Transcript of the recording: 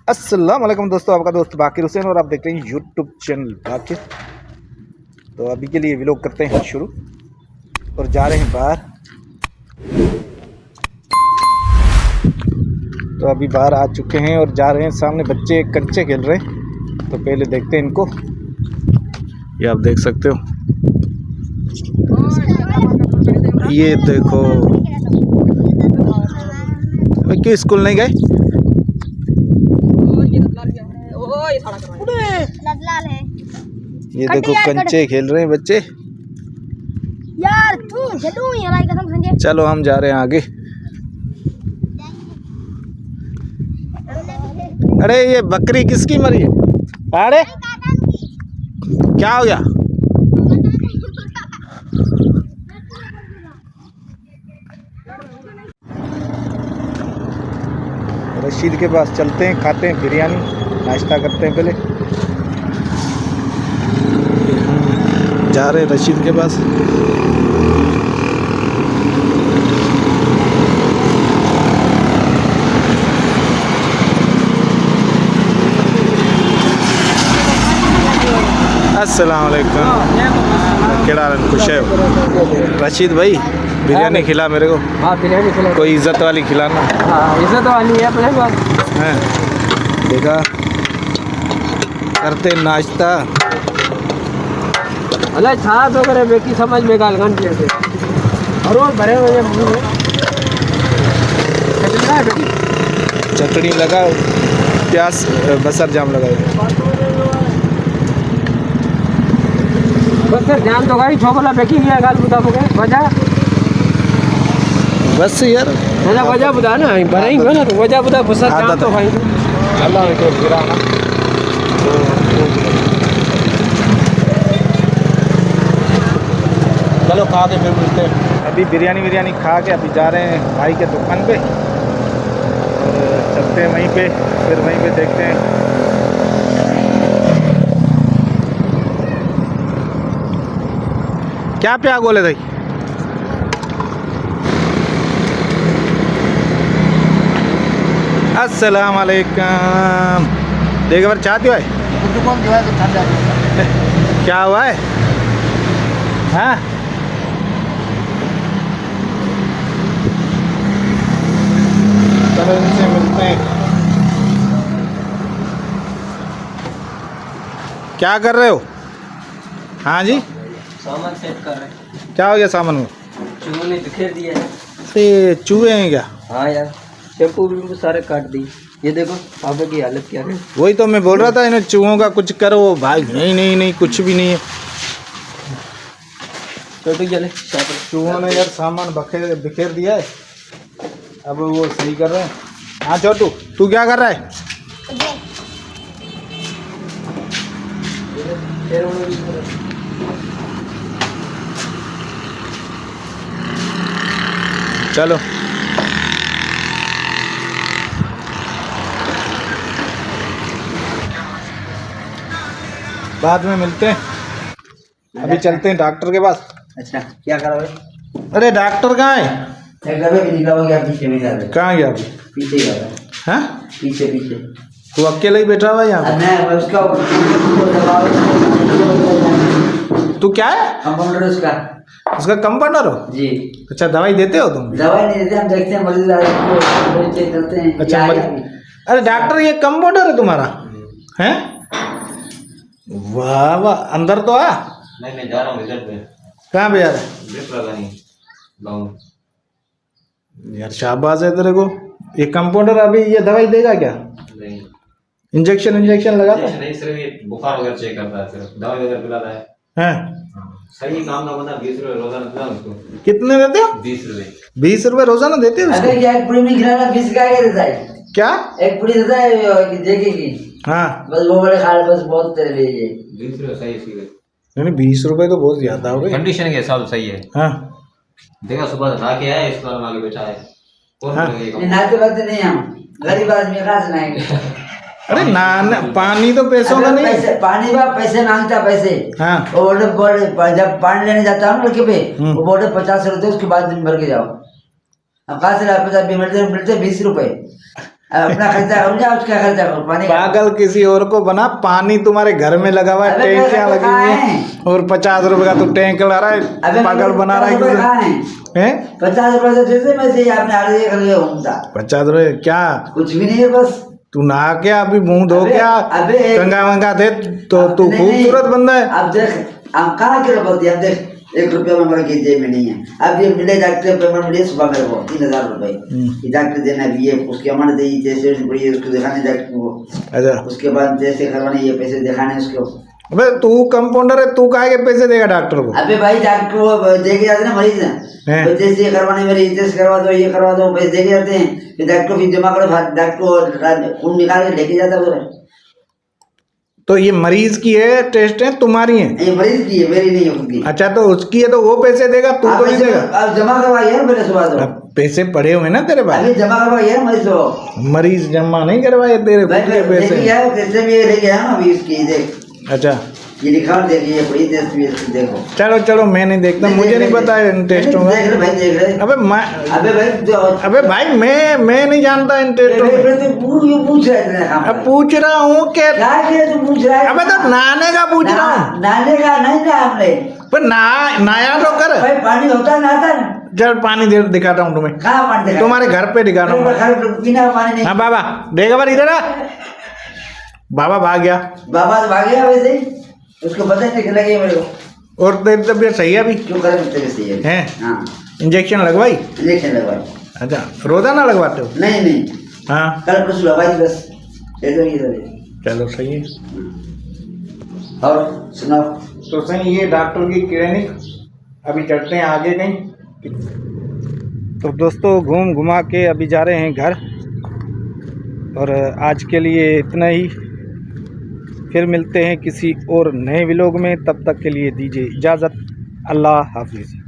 अस्सलाम वालेकुम दोस्तों, आपका दोस्त बाकिर हुसैन और आप देख रहे हैं यूट्यूब चैनल बाकिर। तो अभी के लिए व्लॉग करते हैं शुरू और जा रहे हैं बाहर। तो अभी बाहर आ चुके हैं और जा रहे हैं। सामने बच्चे कंचे खेल रहे हैं, तो पहले देखते हैं इनको। ये आप देख सकते हो, ये देखो। क्यों स्कूल नहीं गए? ये देखो कंचे खेल रहे हैं बच्चे। यार तू चलो यार कसम संजय। चलो हम जा रहे हैं आगे। अरे ये बकरी किसकी मरी है? अरे क्या हो गया? रशीद के पास चलते हैं, खाते हैं बिरयानी, नाश्ता करते हैं। पहले जा रहे हैं रशीद के पास। अस्सलाम वालेकुम। केड़ा खुश है रशीद भाई? बिरयानी खिला मेरे को। हाँ बिरयानी खिला। कोई इज्जत वाली खिलाना। हाँ इज्जत वाली है अपने पास हैं। देखा, करते नाश्ता। अल्लाह छा तो करे बेकी समझ में गाल घंटे से और वो भरे हुए मुंह में चटनी है बेटी। चटनी लगा, प्याज बसर जाम लगाए। बस सर जान तो गाड़ी छोकला बेकी लिया गाल बुदा मुके वजह बस यार वजह बुदा ना बना ही ना तो वजह बुदा बस जान तो भाई अल्लाह को गिराना। चलो खा के फिर मिलते हैं। अभी बिरयानी खा के अभी जा रहे हैं भाई के दुकान पे। चलते हैं वहीं पे, फिर वहीं पे देखते हैं। क्या प्याग बोले भाई? अस्सलाम वालेकुम। देख बार चाहती हो क्या हुआ है? हाँ चलो इनसे मिलते हैं। क्या कर रहे हो? हाँ जी, सामान सेट कर रहे हैं। क्या हो गया सामान में? चूहों ने बिखेर दिया है। ये चूहे हैं क्या? हाँ यार शैम्पू भी सारे काट दी। ये देखो पापा की हालत क्या है। वही तो मैं बोल रहा था, इन्हें चूहों का कुछ करो। भाई नहीं कुछ भी नहीं है। छोटू चले चूहों ने यार सामान बिखेर दिया है, अब वो सही कर रहे हैं। हाँ छोटू, तू क्या कर रहा है? चलो बाद में मिलते हैं। अभी चलते हैं डॉक्टर के पास। अच्छा क्या करो भाई? अरे डॉक्टर कहाँ है? पीछे में जा रहे कहाँ गया अभी? पीछे जा रहा है। हाँ पीछे पीछे तू अकेला ही बैठा हुआ है यहाँ पे? उसका तू क्या है? कंपाउंडर उसका कंपाउंडर हो? जी। अच्छा दवाई देते हो तुम? दवाई नहीं देते, हम देखते हैं मरीज चेक करते हैं। अच्छा अरे डॉक्टर ये कंपाउंडर है तुम्हारा? हैं? वाह वाह, अंदर तो आ। नहीं जा रहा हूँ रिजल्ट पे। कहाँ पे जा रहा है? ड्रिप लगानी गाँव। यार शाबाश है तेरे को। ये कंपाउंडर अभी ये दवाई देगा क्या? नहीं इंजेक्शन लगाता है? नहीं, सिर्फ ये बुखार वगैरह चेक करता है, सिर्फ दवाई वगैरह पिलाता है। हैं? सही काम का बंदा 20 रुपये रोजाना देता हूँ उसको। कितने देते हो? 20 रुपये। 20 रुपये रोजाना देते हो उसको? अगर क्या एक पूरी में खिलाना 20 का देता है। क्या? एक पूरी देता है देखेगी। हाँ बस वो बड़े खा बस बहुत तेरे लिए ये 20 रुपये सही इसकी। नहीं 20 रुपये तो बहुत ज्यादा हो गए। कंडीशन के हिसाब से सही है। हाँ देखा सुबह नहा के आया, इस बार आगे बैठा है। कौन हाँ। करेगा ये काम? ये नाते बाते नहीं हम गरीब आदमी कहाँ से नाएंगे। अरे ना पानी तो पैसों का नहीं। पैसे पानी बा पैसे मांगता पैसे। हाँ वो बोले जब पानी लेने जाता हूँ लड़के पे वो बोले 50 रुपये उसके बाद दिन भर के जाओ। अब कहाँ से 50 मिलते 20 रुपए। अब अपना खर्चा करो या उसका खर्चा करो, पानी का। पागल किसी और को बना, पानी तुम्हारे घर में लगा हुआ है, अबे टैंकियां पैसे लगी कहाँ हुई है हैं? और 50 रुपए का तू टैंक ला रहा है, अबे पागल बना रहा है 50 रुपए कहाँ किसी हैं? हैं। 50 रुपए से जैसे मैं से आपने आगे ये कर लिया घूमता, 50 रुपए क्या? कुछ भी नहीं है बस। तू नहा क्या अभी, मुंह धो अबे- क्या? अबे एक- गंगा वंगा थे तो अब तू नहीं, खूबसूरत बंदा है। अब देख हम कहाँ के बोलते हैं, अब देख 1 रुपया में मेरे की जेब में नहीं है। अब ये मिले डॉक्टर पेमेंट मिले सुबह मेरे को 3000 रुपए, ये डॉक्टर देना भी है, उसकी अमाउंट दी जैसे पड़ी उसको दिखाने डॉक्टर को, अच्छा उसके बाद जैसे करवाने ये पैसे दिखाने उसको। अबे तू कंपाउंडर है, तू काहे के पैसे देगा डॉक्टर को? अबे भाई डॉक्टर को देके जाते ना मरीज हैं। तो जैसे ये करवाने मेरे टेस्ट करवा दो, ये करवा दो, पैसे देके जाते हैं, फिर डॉक्टर फिर जमा करो, डॉक्टर को खून निकाल के लेके जाता है। तो ये मरीज की है टेस्ट है, तुम्हारी है? ये मरीज की है, मेरी नहीं है उनकी। अच्छा तो उसकी है तो वो पैसे देगा, तू आप तो नहीं पैसे- देगा। आप जमा करवाइए ना मेरे सुबह तो, अब पैसे पड़े हुए ना तेरे पास, अभी जमा करवाइए ना मरीज को। मरीज जमा नहीं करवाए तेरे खुद के पैसे। जैसे भी ये लेके आया ना अभी इसकी देख, अच्छा ये लिखा हुआ देखिए, बड़ी टेस्ट भी इसकी देखो। चलो चलो मैं नहीं देखता, मुझे नहीं पता है इन टेस्टों का। देख रहे भाई, देख रहे। अबे मैं अबे भाई अबे भाई मैं नहीं जानता इन टेस्टों में। पूछ रहा है इतना अब पूछ रहा हूँ कि क्या किया तू पूछ रहा है? अबे तो नहाने का पूछ रहा हूँ। नहाने का नहीं ना हमने, पर नहाया तो कर। भाई पानी होता नहाता ना, चल पानी दिखाता हूँ तुम्हें, कहाँ पानी देखा? तुम्हारे घर पे दिखाता हूँ। बिना पानी नहीं। हाँ बाबा देखा बार इधर आ। बाबा भाग गया बाबा तो भाग गया वैसे ही, उसको पता नहीं लगे मेरे को। और तेरी तबीयत सही है अभी? क्यों करे तेरे से ये? हैं? हाँ इंजेक्शन लगवाई? इंजेक्शन लगवाई। अच्छा रोजाना लगवाते हो? नहीं नहीं, हाँ कल परसों लगवाई थी बस, ऐसे ही इधर। चलो सही है। और सुनाओ। तो सही ये डॉक्टर की क्लिनिक, अभी चलते हैं आगे कहीं। तो दोस्तों घूम घुमा के अभी जा रहे हैं घर, और आज के लिए इतना ही। फिर मिलते हैं किसी और नए व्लॉग में, तब तक के लिए दीजिए इजाज़त। अल्लाह हाफिज़।